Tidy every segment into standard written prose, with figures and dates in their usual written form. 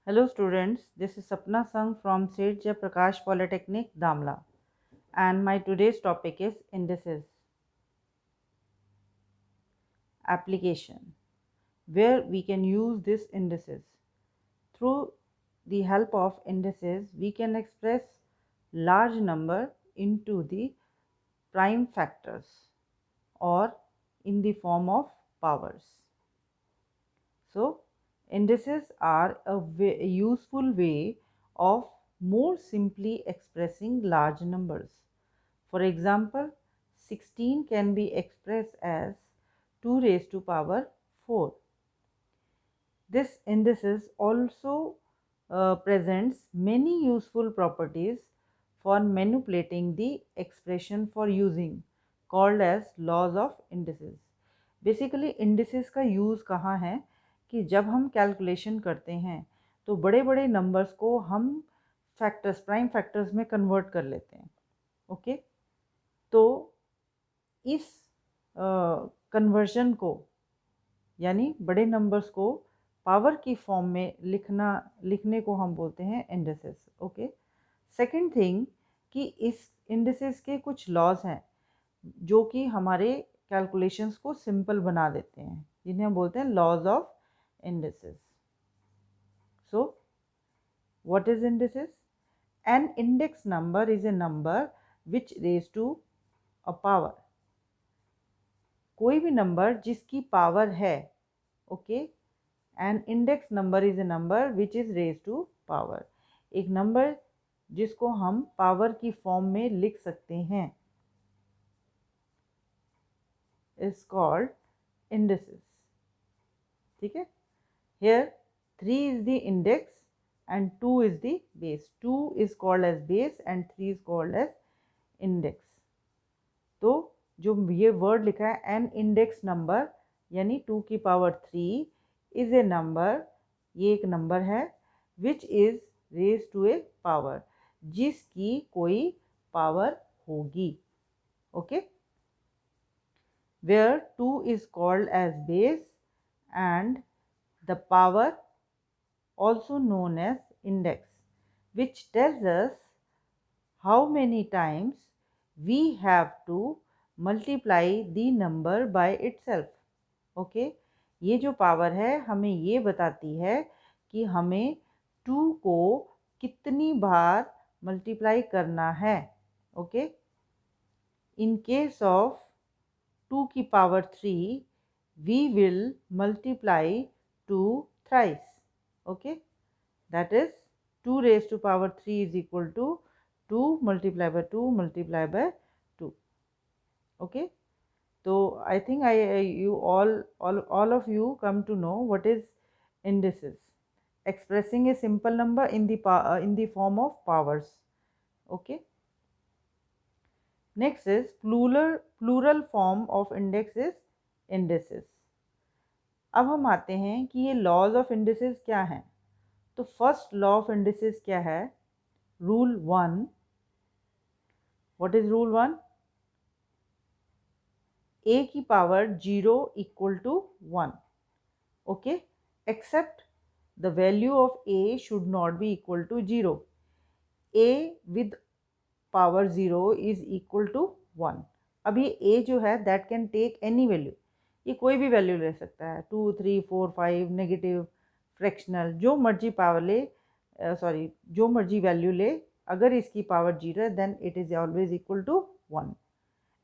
Hello students, this is Sapna Sangh from Seth Jai Prakash Polytechnic, Damla, and my today's topic is indices application, where we can use these indices. Through the help of indices, we can express large number into the prime factors or in the form of powers. So, indices are a useful way of more simply expressing large numbers. For example, 16 can be expressed as 2 raised to power 4. This indices also presents many useful properties for manipulating the expression for using, called as laws of indices. Basically indices का use कहाँ है कि जब हम calculation करते हैं तो बड़े बड़े नंबर्स को हम फैक्टर्स प्राइम फैक्टर्स में कन्वर्ट कर लेते हैं. ओके, तो इस कन्वर्जन को यानी बड़े नंबर्स को पावर की फॉर्म में लिखने को हम बोलते हैं इंडिसेस. ओके, सेकंड थिंग कि इस इंडिसेस के कुछ लॉज हैं जो कि हमारे कैलकुलेशंस को सिंपल बना देते हैं, जिन्हें हम बोलते हैं laws of indices. So what is indices? An index number is a number which raise to a power. कोई भी नंबर जिसकी पावर है. Okay, an index number is a number which is raise to power. एक number जिसको हम power की form में लिख सकते हैं इज कॉल्ड इंडिसेस. ठीक है, here 3 is the index and 2 is the base. 2 is called as base and 3 is called as index. तो जो ये वर्ड लिखा है एन इंडेक्स नंबर यानी 2 की पावर 3 इज ए नंबर, ये एक नंबर है which is raise to a power, जिसकी कोई पावर होगी. Okay, where 2 is called as base and the power also known as index, which tells us how many times we have to multiply the number by itself. Okay, ये जो power है हमें ये बताती है कि हमें 2 को कितनी बार मल्टीप्लाई करना है. ओके, इन केस ऑफ 2 की power 3 we will multiply 2 thrice. Okay, that is 2 raised to power 3 is equal to 2 multiplied by 2 multiplied by 2. Okay, so I think you all of you come to know what is indices, expressing a simple number in the form of powers. Okay, next is plural form of index is indices. अब हम आते हैं कि ये laws of indices क्या हैं. तो first law of indices क्या है? Rule 1. What is rule 1? A की power 0 equal to 1. Okay, except the value of A should not be equal to 0. A with power 0 is equal to 1. अभी A जो है that can take any value, ये कोई भी value ले सकता है, 2 3 4 5, नेगेटिव, फ्रैक्शनल, जो मर्जी पावर ले, जो मर्जी वैल्यू ले. अगर इसकी पावर 0 है then it is always equal to 1,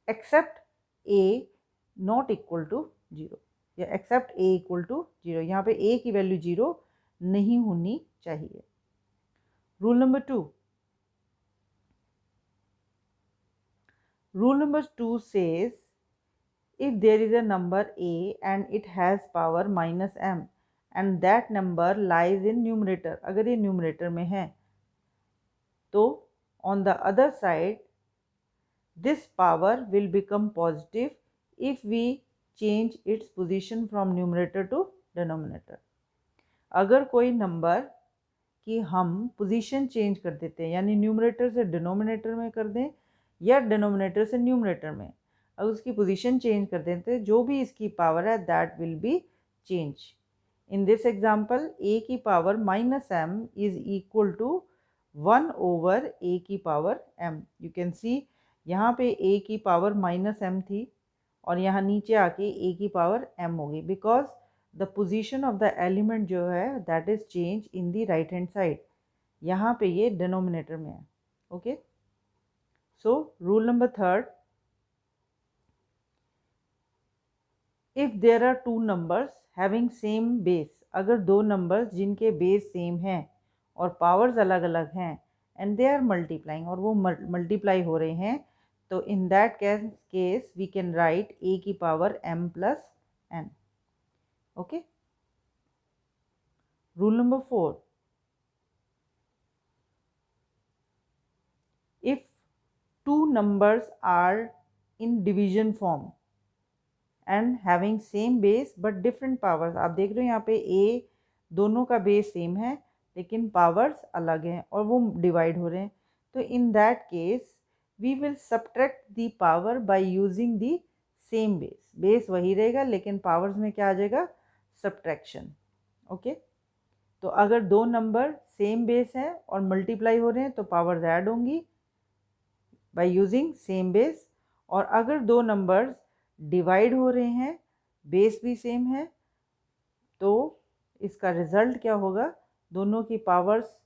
except A not equal to 0 या एक्सेप्ट ए इक्वल टू 0. यहाँ पे ए की वैल्यू 0 नहीं होनी चाहिए. Rule number 2. Rule number 2 says if there is a number a and it has power minus m and that number lies in numerator, अगर ये numerator में है तो on the other side this power will become positive if we change its position from numerator to denominator. अगर कोई number की हम position change कर देते हैं यानी न्यूमरेटर से डिनोमिनेटर में कर दें या डिनोमिनेटर से न्यूमरेटर में, अगर उसकी पोजीशन चेंज कर देते हैं जो भी इसकी पावर है that will be change. In this example, a की power minus m is equal to 1 over a की power m. You can see यहाँ पे a की power minus m थी और यहाँ नीचे आके a की power m होगी, because the position of the element जो है that is change in the right hand side. यहाँ पे ये denominator में है. Okay. So rule number 3, if there are two numbers having same base, अगर दो नंबर्स जिनके बेस सेम हैं और पावर्स अलग अलग हैं एंड दे आर मल्टीप्लाइंग, और वो मल्टीप्लाई हो रहे हैं, तो in that case we can write a की power m plus n. Okay. Rule number 4, if two numbers are in division form and having same base but different powers, आप देख रहे हो यहाँ पे a दोनों का बेस सेम है लेकिन पावर्स अलग हैं और वो डिवाइड हो रहे हैं, तो in that case we will subtract the power by using the same base. Base वही रहेगा लेकिन पावर्स में क्या आ जाएगा, सब्ट्रैक्शन. ओके. तो अगर दो नंबर सेम बेस है और मल्टीप्लाई हो रहे हैं तो पावर्स ऐड होंगी बाय यूजिंग सेम बेस, और अगर दो नंबर्स डिवाइड हो रहे हैं, बेस भी सेम है, तो इसका रिजल्ट क्या होगा, दोनों की पावर्स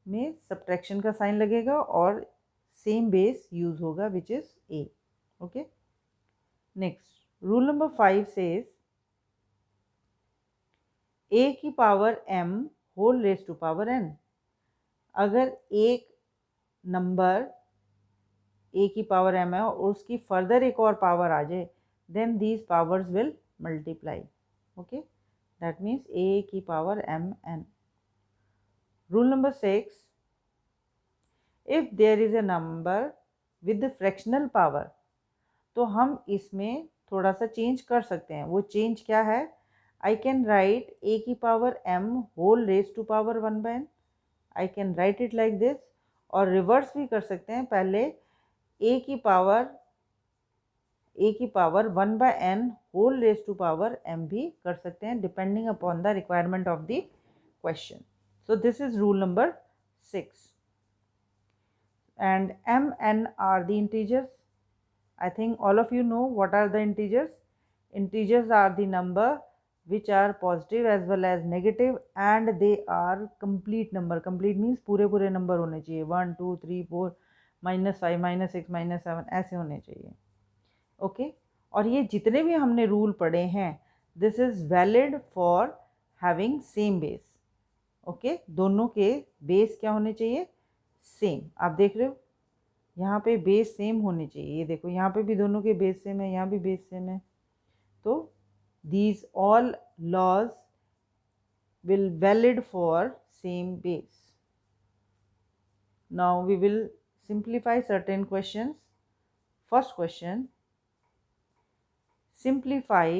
में सब्ट्रैक्शन का साइन लगेगा और सेम बेस यूज होगा which is a. Okay. Next, rule number 5 says a की power m whole raise to power n. अगर एक नंबर a की पावर m है और उसकी फर्दर एक और पावर आ जाए, then these powers will multiply. Okay, that means a की power mn. Rule number 6, if there is a number with the fractional power, तो हम इसमें थोड़ा सा चेंज कर सकते हैं. वो चेंज क्या है, I can write a की power m whole raise to power 1 by n. I can write it like this, और रिवर्स भी कर सकते हैं. पहले a की power 1 by n whole raise to power m भी कर सकते हैं, depending upon the requirement of the question. So this is rule number 6. And m n are the integers. I think all of you know what are the integers. Integers are the number which are positive as well as negative and they are complete number. Complete means पूरे पूरे number होने चाहिए, 1 2 3 4 -5 -6 -7 ऐसे होने चाहिए. Okay. और ये जितने भी हमने रूल पढ़े हैं, this is valid for having same base. Okay. दोनों के बेस क्या होने चाहिए, सेम. आप देख रहे हो यहाँ पे बेस सेम होने चाहिए. ये देखो यहाँ पे भी दोनों के बेस सेम है, यहाँ भी बेस सेम है. तो these all laws will valid for same base. Now we will simplify certain questions. First question, simplify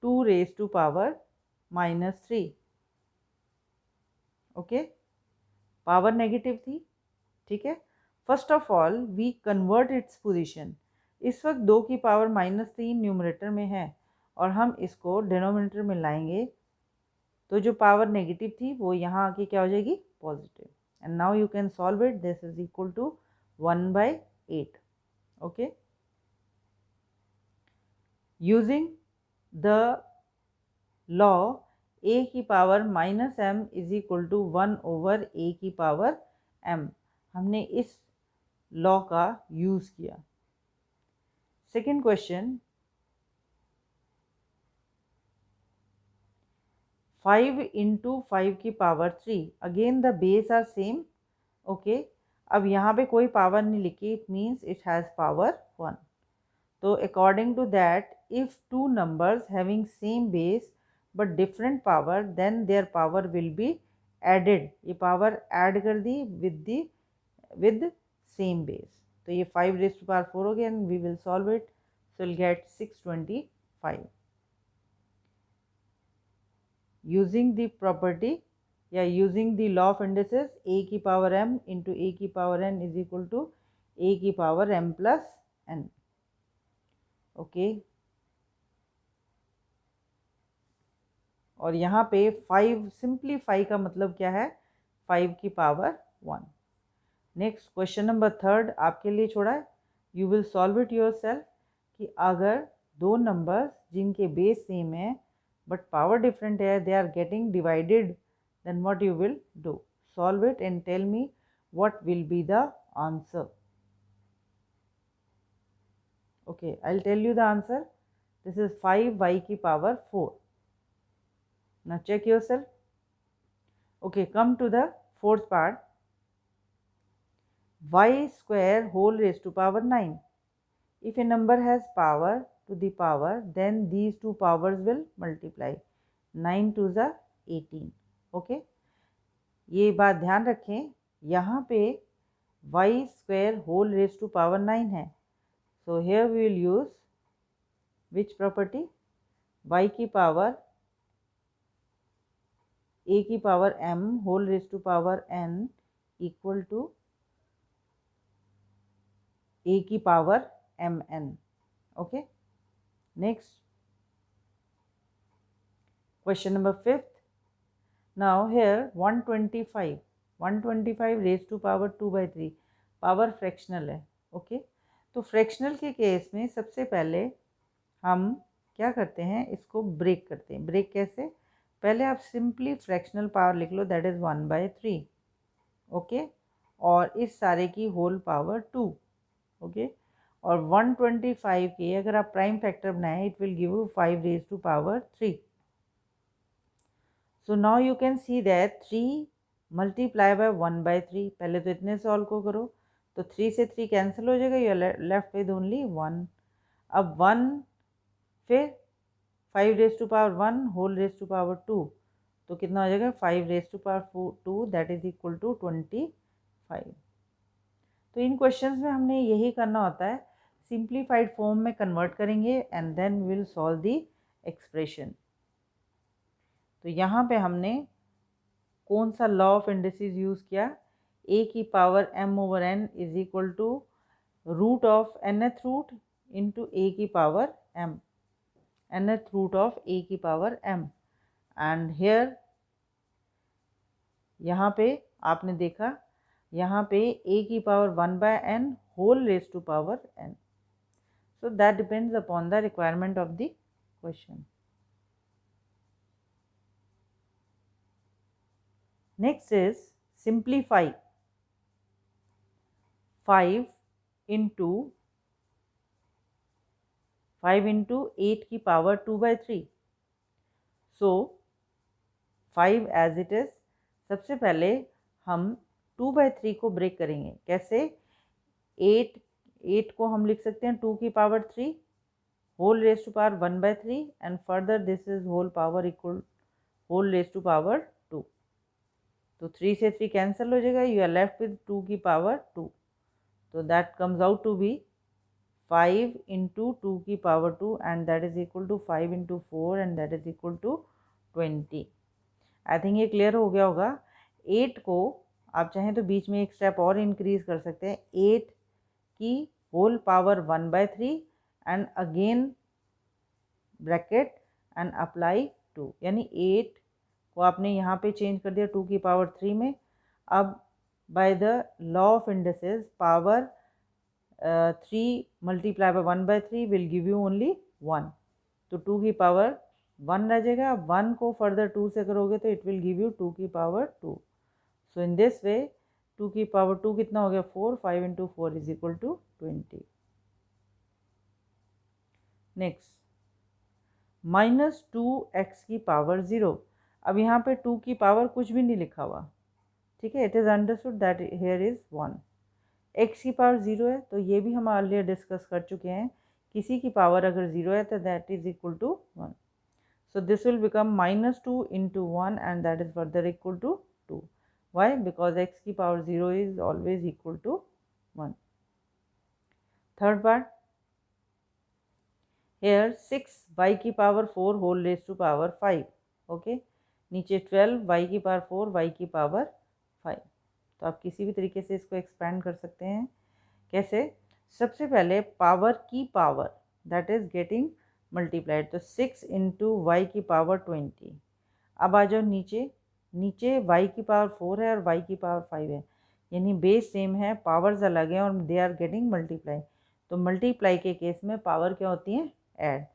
2 raised to power -3. Okay. Power negative थी. ठीक है. First of all we convert its position. इस वक्त 2 की power -3 numerator में है और हम इसको डिनोमिनेटर में लाएंगे, तो जो पावर नेगेटिव थी वो यहाँ आके क्या हो जाएगी, positive. And now you can solve it. This is equal to 1/8. Okay. Using the law a की power -m is equal to 1 over a की पावर m, हमने इस लॉ का यूज किया. सेकेंड क्वेश्चन, 5 इंटू 5 की power 3. Again the base are same. Okay. अब यहाँ पे कोई पावर नहीं लिखी, it means it has power 1. तो according to that, if two numbers having same base but different power, then their power will be added. ये power add कर दी विद सेम बेस. तो ये 5 रेज़ टू पावर 4 हो गया and we will solve it. So will get 625. Using the property या using the law of indices, a की power m into a की power n is equal to a की power m plus n. Okay. और यहाँ पे 5 simplify का मतलब क्या है, 5 की पावर 1। नेक्स्ट क्वेश्चन नंबर 3 आपके लिए छोड़ा है, you will solve it yourself, कि अगर दो नंबर्स जिनके बेस सेम है बट पावर डिफरेंट है, they are getting divided, then what you will do, solve it and tell me what will be the answer. Okay, I'll tell you the answer. This is 5y की power 4. Now check yourself. Okay, come to the fourth part. Y square whole raised to power 9. If a number has power to the power, then these two powers will multiply. 9 to the 18. Okay, ये बात ध्यान रखें, यहाँ पे y square whole raised to power 9 है. So here we will use which property? y की power a की power m whole raise to power n equal to a की power mn. Okay, next question number 5th. Now here 125 raised to power 2/3 power fractional है. Okay, तो fractional के case में सबसे पहले हम क्या करते हैं, इसको ब्रेक करते हैं. ब्रेक कैसे, पहले आप सिंपली फ्रैक्शनल पावर लिख लो, दैट इज़ 1/3. ओके, और इस सारे की होल पावर 2. ओके, और 125 के अगर आप प्राइम फैक्टर बनाएं, it will give you 5 raise to power 3. So now you can see that 3 multiply by 1/3. पहले तो इतने सॉल्व को करो, तो 3 से 3 कैंसिल हो जाएगा, यू लेफ्ट विद ओनली 1. अब 1 फिर 5 raise to power 1 whole raise to power 2, तो कितना हो जाएगा 5 raise to power 2, that is equal to 25. तो इन क्वेश्चंस में हमने यही करना होता है, सिंप्लीफाइड फॉर्म में कन्वर्ट करेंगे and then will solve the expression. तो यहाँ पे हमने कौन सा लॉ ऑफ इंडिसेस यूज़ किया, a की power m over n is equal to root of nth root into a की power m, nth root of a की पावर m. एंड हेयर यहाँ पे आपने देखा, यहाँ पे a की power 1/n whole raise to power n. So that depends upon the requirement of the question. Next is simplify 5 into 8 की power 2/3. So 5 as it is. सबसे पहले हम 2/3 को ब्रेक करेंगे. कैसे, 8 को हम लिख सकते हैं 2 की power 3 whole raise to power 1/3 and further this is whole power equal whole raise to power 2. तो 3 से 3 कैंसिल हो जाएगा, यू आर लेफ्ट विद 2 की पावर 2. तो that comes out to be 5 into 2 की power 2 and that is equal to 5 into 4 and that is equal to 20. I think ये clear हो गया होगा. 8 को आप चाहें तो बीच में एक स्टेप और इंक्रीज कर सकते हैं, 8 की whole power 1/3 and again bracket and apply 2, यानी 8 को आपने यहाँ पे चेंज कर दिया 2 की पावर 3 में. अब by the law of indices power 3 multiply by 1/3 will give you only 1. तो 2 की पावर 1 रह जाएगा. 1 को फर्दर 2 से करोगे तो इट विल गिव यू 2 की पावर 2. सो इन दिस वे 2 की पावर 2 कितना हो गया 4, 5 into 4 is equal to 20. Next -2x की पावर 0. अब यहाँ पे 2 की पावर कुछ भी नहीं लिखा हुआ, ठीक है, it is understood that here is 1. x की पावर 0 है, तो ये भी हम अर्लियर डिस्कस कर चुके हैं, किसी की पावर अगर 0 है तो that is equal to 1. So this will become -2 into 1 and that is further equal to 2. Why, because x की power 0 is always equal to 1. Third part, here 6y की power 4 whole raise to power 5. Okay, नीचे 12y की power 4 y की power 5. तो आप किसी भी तरीके से इसको एक्सपेंड कर सकते हैं. कैसे, सबसे पहले पावर की power that is getting multiplied, तो 6 इंटू वाई की पावर 20 अब आ जाओ नीचे, नीचे y की पावर 4 है और y की पावर 5 है, यानी बेस सेम है, पावर्स अलग हैं और दे आर गेटिंग मल्टीप्लाई। तो मल्टीप्लाई के केस में पावर क्या होती है, add.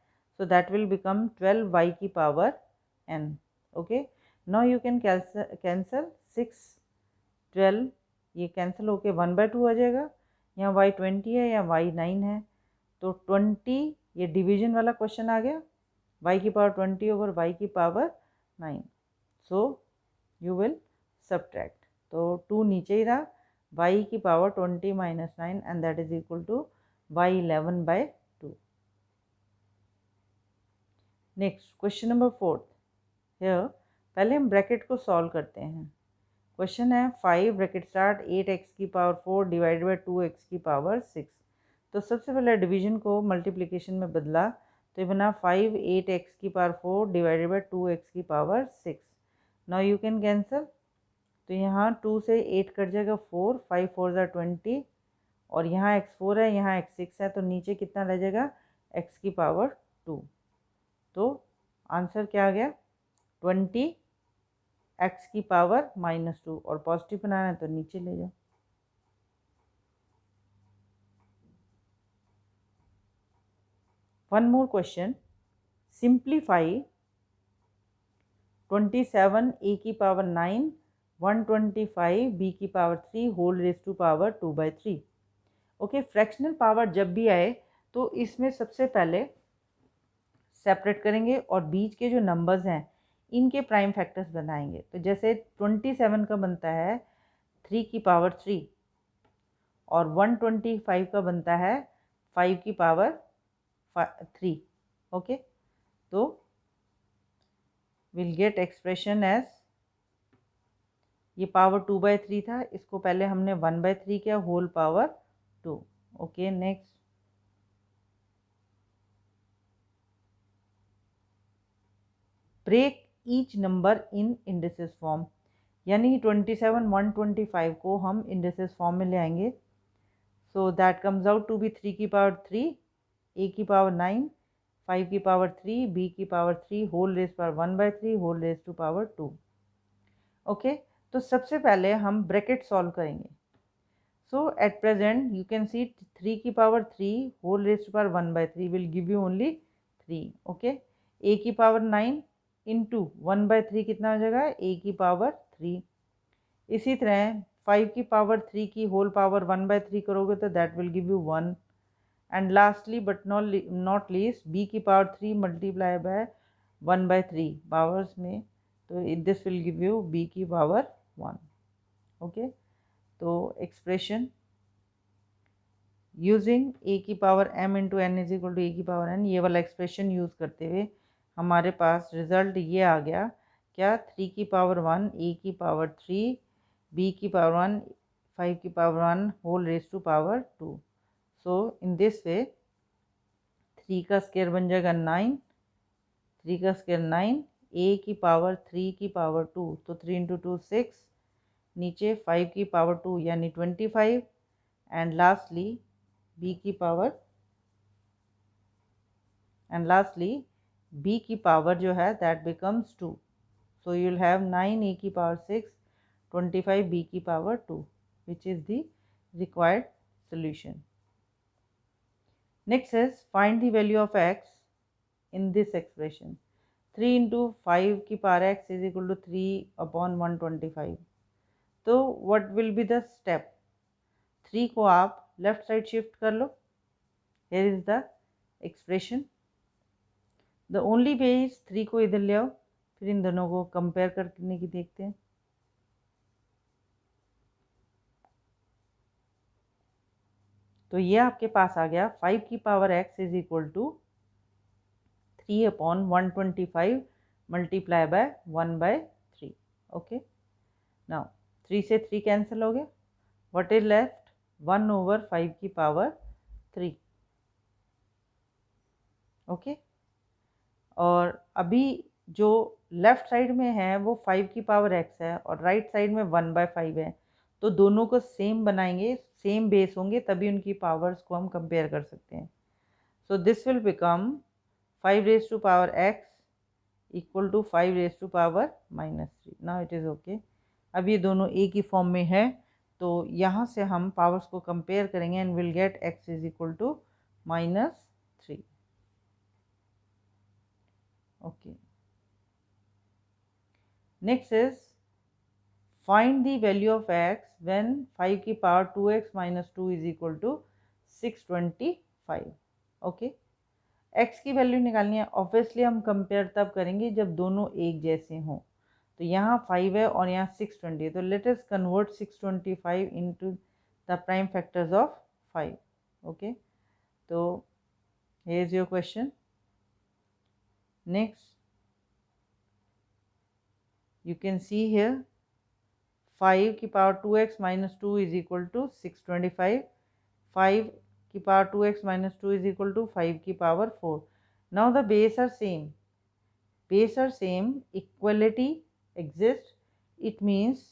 So that will become 12y की power n। Okay, now you can cancel 6 12, ये कैंसिल होके 1/2 आ जाएगा। यहाँ y 20 है या y 9 है, तो 20, ये डिवीजन वाला क्वेश्चन आ गया, y की पावर 20 ओवर y की power 9। So you will subtract, तो 2 नीचे ही रहा, y की power 20 minus 9 and that is equal to y 11/2। Next question number 4। Here पहले हम ब्रैकेट को सॉल्व करते हैं। क्वेश्चन है 5 ब्रैकेट स्टार्ट 8x की पावर 4 डिवाइडेड बाई 2x की पावर 6। तो सबसे पहले डिवीजन को मल्टीप्लिकेशन में बदला, तो ये बना 5 8x की पावर 4 डिवाइडेड बाई 2x की power 6। Now you can cancel, तो यहाँ 2 से 8 कट जाएगा 4, 5 4 ज़ा 20, और यहाँ x4 है, यहाँ x6 है, तो नीचे कितना रह जाएगा, x की पावर 2। तो आंसर क्या आ गया, 20 x की पावर -2, और पॉजिटिव बनाना है तो नीचे ले जाओ। One more question, simplify 27 a की पावर 9 125 b की power 3 whole raise to power 2/3। Okay, fractional power जब भी आए तो इसमें सबसे पहले सेपरेट करेंगे और बीच के जो नंबर्स हैं इनके प्राइम फैक्टर्स बनाएंगे। तो जैसे 27 का बनता है 3 की पावर 3 और 125 का बनता है 5 की पावर 3। ओके, तो विल गेट एक्सप्रेशन एज, ये पावर 2/3 था, इसको पहले हमने 1/3 किया, whole power 2। Okay, next break each number in indices form, यानी 27 125 को हम इंडिसेस फॉर्म में ले आएंगे। So that comes out to be 3 की पावर 3, a की पावर 9, 5 की पावर 3, b की पावर 3 होल रेज पर 1/3 whole raise to power 2। Okay, तो सबसे पहले हम ब्रैकेट सॉल्व करेंगे। So at present you can see 3 की power 3 whole raise to power 1/3 will give you only 3। Okay, a की पावर 9 इंटू 1/3 कितना हो जाएगा, a की पावर 3। इसी तरह 5 की पावर 3 की होल पावर 1/3 करोगे तो that will give you 1। And lastly but not least b की पावर 3 मल्टीप्लाई बाय 1/3 पावर्स में, तो this will give you b की पावर 1। ओके, तो एक्सप्रेशन यूजिंग a की power m into n is equal to a की power n, ये वाला expression use करते हुए हमारे पास रिजल्ट ये आ गया, क्या, 3 की पावर 1 a की पावर 3 b की पावर 1 5 की power 1 whole raise to power 2। So in this way 3 का स्क्वायर बन जाएगा 9, 3 का स्क्वायर 9, a की पावर 3 की पावर 2, तो 3 इंटू 2 6, नीचे 5 की पावर 2 यानी 25, एंड लास्टली b की पावर b की पावर जो है that becomes 2। So you will have 9 a की पावर 6 25 b की power 2 which is the required solution. Next is find the value of x in this expression. 3 into 5 की power x is equal to 3 upon 125. तो what will be the step? 3 को आप left side shift कर लो, here is the expression. The only way is 3 को इधर ले आओ, फिर इन दोनों को कंपेयर करने की देखते हैं। तो ये आपके पास आ गया 5 की power x is equal to 3 upon 125 multiply by 1/3। Okay, now 3 से 3 कैंसिल हो गया, व्हाट इज लेफ्ट, 1 ओवर 5 की पावर 3। ओके, और अभी जो लेफ्ट साइड में है वो 5 की पावर x है और राइट साइड में 1/5 है, तो दोनों को सेम बनाएंगे, सेम बेस होंगे, तभी उनकी पावर्स को हम कंपेयर कर सकते हैं। So this will become 5 raise to power x equal to 5 raise to power -3. Now it is okay. अब ये दोनों एक ही फॉर्म में है, तो यहाँ से हम पावर्स को कंपेयर करेंगे and will get x is equal to -3. Okay. Next is find the value of x when 5 की power 2x minus 2 is equal to 625. Okay. x की वैल्यू निकालनी है. ऑब्वियसली हम कंपेयर तब करेंगे जब दोनों एक जैसे हों. तो यहाँ 5 है और यहाँ 620 है, तो let us convert 625 into the prime factors of 5. Okay. तो here is your question. Next, you can see here 5 की power 2x minus 2 is equal to 625. 5 की power 2x minus 2 is equal to 5 की power 4. Now the base are same. Base are same, equality exists. It means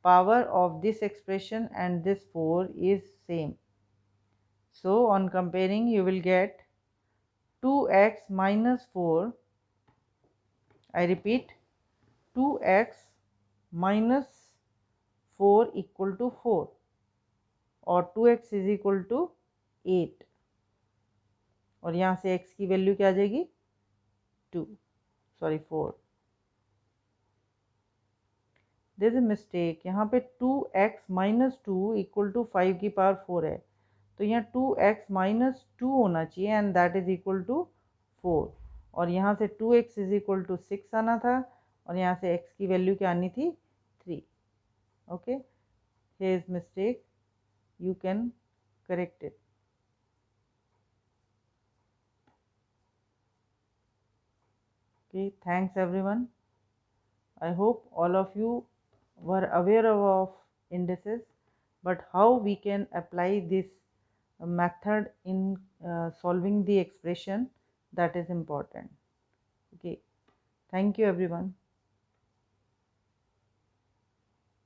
power of this expression and this 4 is same. So on comparing you will get 2x minus 4. I repeat, 2x minus 4 equal to 4 और 2x is equal to 8 और यहाँ से x की value क्या आ जाएगी 4. There is a mistake. यहाँ पे 2x माइनस 2 इक्वल टू 5 की पावर 4 है, तो यहाँ 2x माइनस 2 होना चाहिए and that is equal to 4 और यहाँ से 2x इज इक्वल टू 6 आना था और यहाँ से x की वैल्यू क्या आनी थी 3. Okay. Here is mistake. You can correct it. Okay, thanks everyone. I hope all of you were aware of indices, but how we can apply this method in solving the expression, that is important. Okay, thank you everyone.